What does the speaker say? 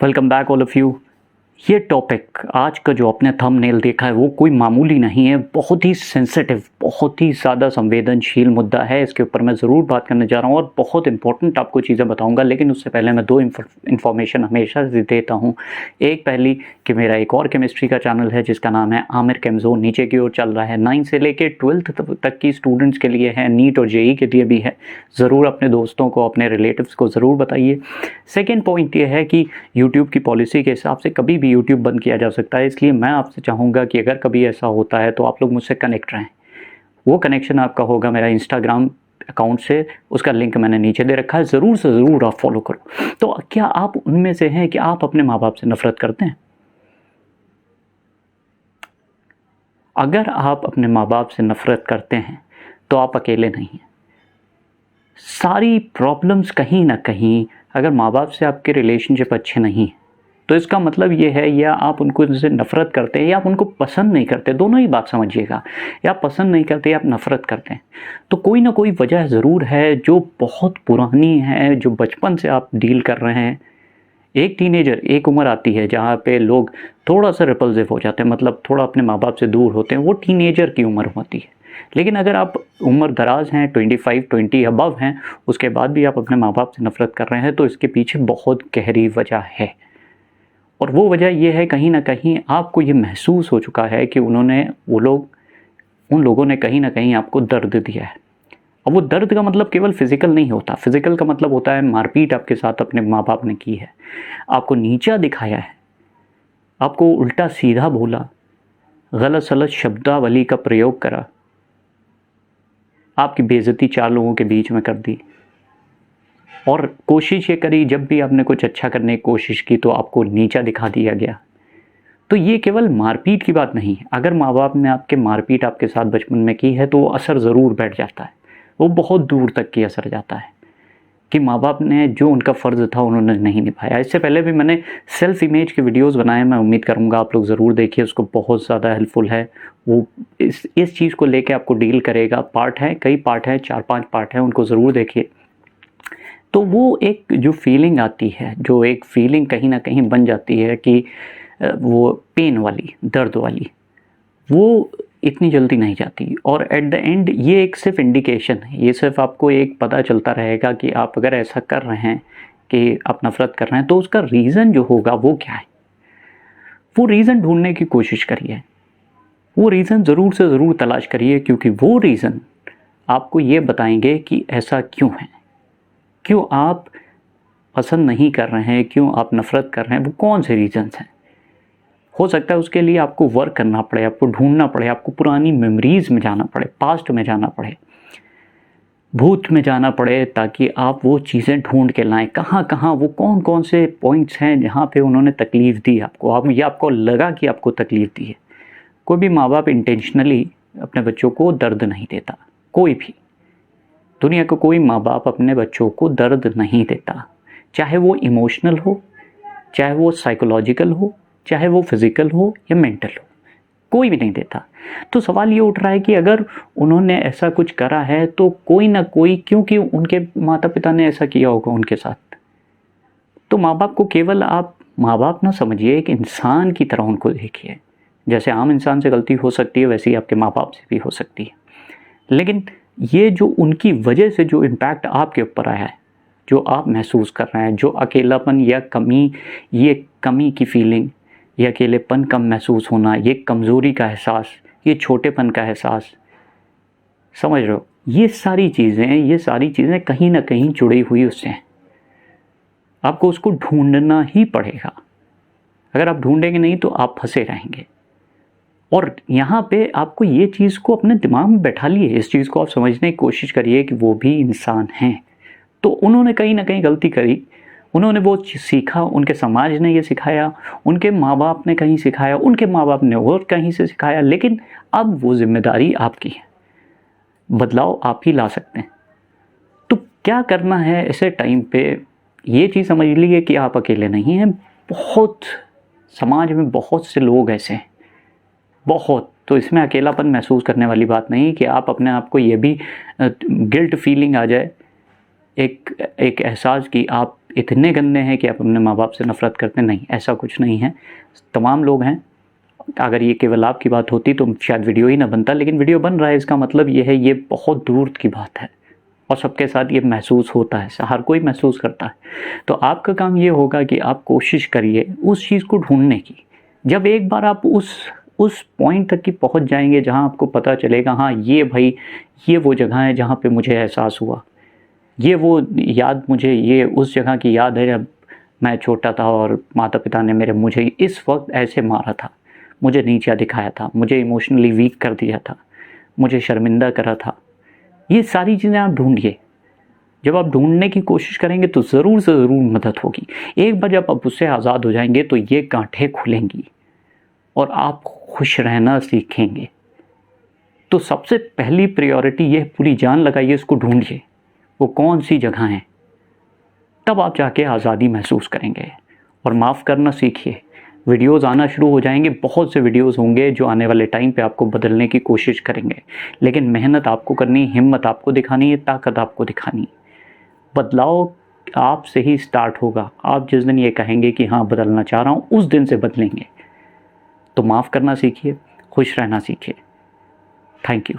Welcome back all of you. ये topic आज का जो आपने थंबनेल देखा है वो कोई मामूली नहीं है, बहुत ही सेंसिटिव, बहुत ही ज़्यादा संवेदनशील मुद्दा है। इसके ऊपर मैं ज़रूर बात करने जा रहा हूँ और बहुत इंपॉर्टेंट आपको चीज़ें बताऊँगा। लेकिन उससे पहले मैं दो इन्फॉर्मेशन हमेशा से देता हूँ। एक पहली कि मेरा एक और केमिस्ट्री का चैनल है जिसका नाम है आमिर केमज़ोन, नीचे की ओर चल रहा है। 9 से लेकर 12th तक की स्टूडेंट्स के लिए है, नीट और जेई के लिए भी है। ज़रूर अपने दोस्तों को, अपने रिलेटिव्स को ज़रूर बताइए। सेकेंड पॉइंट ये है कि यूट्यूब की पॉलिसी के हिसाब से कभी भी यूट्यूब बंद किया जा सकता है, इसलिए मैं आपसे चाहूँगा कि अगर कभी ऐसा होता है तो आप लोग मुझसे कनेक्ट रहें। वो कनेक्शन आपका होगा मेरा इंस्टाग्राम अकाउंट से, उसका लिंक मैंने नीचे दे रखा है, ज़रूर से ज़रूर आप फॉलो करो। तो क्या आप उनमें से हैं कि आप अपने माँ बाप से नफ़रत करते हैं? अगर आप अपने माँ बाप से नफ़रत करते हैं तो आप अकेले नहीं हैं। सारी प्रॉब्लम्स कहीं ना कहीं, अगर माँ बाप से आपके रिलेशनशिप अच्छे नहीं हैं तो इसका मतलब ये है या आप उनको उनसे नफ़रत करते हैं या आप उनको पसंद नहीं करते, दोनों ही बात समझिएगा। या आप पसंद नहीं करते या आप नफ़रत करते हैं, तो कोई ना कोई वजह ज़रूर है जो बहुत पुरानी है, जो बचपन से आप डील कर रहे हैं। एक टीनेजर, एक उम्र आती है जहाँ पे लोग थोड़ा सा रिपल्सिव हो जाते हैं, मतलब थोड़ा अपने माँ बाप से दूर होते हैं, वो टीनेजर की उम्र होती है। लेकिन अगर आप उम्र दराज हैं, 25-20 अबव हैं, उसके बाद भी आप अपने माँ बाप से नफ़रत कर रहे हैं, तो इसके पीछे बहुत गहरी वजह है। और वो वजह ये है, कहीं ना कहीं आपको ये महसूस हो चुका है कि उन लोगों ने कहीं ना कहीं आपको दर्द दिया है। अब वो दर्द का मतलब केवल फिजिकल नहीं होता, फिजिकल का मतलब होता है मारपीट आपके साथ अपने माँ बाप ने की है, आपको नीचा दिखाया है, आपको उल्टा सीधा बोला, गलत सलत शब्दावली का प्रयोग करा, आपकी बेइज्जती 4 लोगों के बीच में कर दी। और कोशिश ये करी, जब भी आपने कुछ अच्छा करने की कोशिश की तो आपको नीचा दिखा दिया गया। तो ये केवल मारपीट की बात नहीं है। अगर माँ बाप ने आपके मारपीट आपके साथ बचपन में की है तो वो असर ज़रूर बैठ जाता है, वो बहुत दूर तक की असर जाता है कि माँ बाप ने जो उनका फ़र्ज़ था उन्होंने नहीं निभाया। इससे पहले भी मैंने सेल्फ़ इमेज के वीडियोस बनाए, मैं उम्मीद करूँगा आप लोग ज़रूर देखिए, उसको बहुत ज़्यादा हेल्पफुल है। वो इस चीज़ को लेके आपको डील करेगा। पार्ट हैं, कई पार्ट हैं, 4-5 पार्ट हैं, उनको ज़रूर देखिए। तो वो एक जो फीलिंग आती है, जो एक फीलिंग कहीं ना कहीं बन जाती है कि वो पेन वाली, दर्द वाली, वो इतनी जल्दी नहीं जाती। और एट द एंड ये एक सिर्फ इंडिकेशन है, ये सिर्फ आपको एक पता चलता रहेगा कि आप अगर ऐसा कर रहे हैं कि आप नफ़रत कर रहे हैं तो उसका रीज़न जो होगा वो क्या है। वो रीज़न ढूंढने की कोशिश करिए, वो रीज़न ज़रूर से ज़रूर तलाश करिए, क्योंकि वो रीज़न आपको ये बताएंगे कि ऐसा क्यों है, क्यों आप पसंद नहीं कर रहे हैं, क्यों आप नफ़रत कर रहे हैं, वो कौन से रीज़न्स हैं। हो सकता है उसके लिए आपको वर्क करना पड़े, आपको ढूंढना पड़े, आपको पुरानी मेमोरीज़ में जाना पड़े, पास्ट में जाना पड़े, भूत में जाना पड़े, ताकि आप वो चीज़ें ढूंढ के लाएं। कहाँ कहाँ वो कौन कौन से पॉइंट्स हैं जहाँ पे उन्होंने तकलीफ़ दी आपको, आपको लगा कि आपको तकलीफ़ दी है। कोई भी माँ बाप इंटेंशनली अपने बच्चों को दर्द नहीं देता, कोई भी दुनिया का कोई माँ बाप अपने बच्चों को दर्द नहीं देता, चाहे वो इमोशनल हो, चाहे वो साइकोलॉजिकल हो, चाहे वो फिज़िकल हो या मेंटल हो, कोई भी नहीं देता। तो सवाल ये उठ रहा है कि अगर उन्होंने ऐसा कुछ करा है तो कोई ना कोई, क्योंकि उनके माता पिता ने ऐसा किया होगा उनके साथ। तो माँ बाप को केवल आप माँ बाप ना समझिए, एक इंसान की तरह उनको देखिए। जैसे आम इंसान से गलती हो सकती है, वैसे ही आपके माँ बाप से भी हो सकती है। लेकिन ये जो उनकी वजह से जो इम्पैक्ट आपके ऊपर आया है, जो आप महसूस कर रहे हैं, जो अकेलापन या कमी, ये कमी की फीलिंग, ये अकेलेपन कम महसूस होना, ये कमज़ोरी का एहसास, ये छोटेपन का एहसास, समझ रहे हो, ये सारी चीज़ें कहीं ना कहीं जुड़ी हुई उससे हैं। आपको उसको ढूंढना ही पड़ेगा। अगर आप ढूंढेंगे नहीं तो आप फंसे रहेंगे। और यहाँ पे आपको ये चीज़ को अपने दिमाग में बैठा लिए, इस चीज़ को आप समझने की कोशिश करिए कि वो भी इंसान हैं। तो उन्होंने कहीं ना कहीं गलती करी, उन्होंने वो सीखा, उनके समाज ने ये सिखाया, उनके माँ बाप ने कहीं सिखाया, उनके माँ बाप ने और कहीं से सिखाया, लेकिन अब वो जिम्मेदारी आपकी है, बदलाव आप ही ला सकते हैं। तो क्या करना है ऐसे टाइम पे, ये चीज़ समझ लीजिए कि आप अकेले नहीं हैं। बहुत समाज में बहुत से लोग ऐसे हैं, बहुत। तो इसमें अकेलापन महसूस करने वाली बात नहीं कि आप अपने आप को ये भी गिल्ट फीलिंग आ जाए, एक एहसास कि आप इतने गंदे हैं कि आप अपने माँ बाप से नफ़रत करते, नहीं, ऐसा कुछ नहीं है। तमाम लोग हैं। अगर ये केवल आपकी बात होती तो शायद वीडियो ही ना बनता, लेकिन वीडियो बन रहा है, इसका मतलब ये है ये बहुत दूर की बात है और सबके साथ ये महसूस होता है, हर कोई महसूस करता है। तो आपका काम ये होगा कि आप कोशिश करिए उस चीज़ को ढूँढने की। जब एक बार आप उस पॉइंट तक की पहुँच जाएँगे जहाँ आपको पता चलेगा, हाँ, ये भाई ये वो जगह है जहाँ पे मुझे एहसास हुआ, ये वो याद, मुझे ये उस जगह की याद है जब मैं छोटा था और माता-पिता ने मुझे इस वक़्त ऐसे मारा था, मुझे नीचा दिखाया था, मुझे इमोशनली वीक कर दिया था, मुझे शर्मिंदा करा था। ये सारी चीज़ें आप ढूँढिए। जब आप ढूँढने की कोशिश करेंगे तो ज़रूर से ज़रूर मदद होगी। एक बार जब आप उससे आज़ाद हो जाएँगे तो ये गाँठें खुलेंगी और आप खुश रहना सीखेंगे। तो सबसे पहली प्रायोरिटी ये, पूरी जान लगाइए, इसको ढूँढिए, वो कौन-सी जगह हैं। तब आप जाके आज़ादी महसूस करेंगे और माफ़ करना सीखिए। वीडियोज़ आना शुरू हो जाएँगे, बहुत से वीडियोज़ होंगे जो आने वाले टाइम पे आपको बदलने की कोशिश करेंगे। लेकिन मेहनत आपको करनी है, हिम्मत आपको दिखानी है, ताकत आपको दिखानी है। बदलाव आपसे ही स्टार्ट होगा। आप जिस दिन ये कहेंगे कि हाँ, बदलना चाह रहा हूँ, उस दिन से बदलेंगे। तो माफ़ करना सीखिए, खुश रहना सीखिए। Thank you.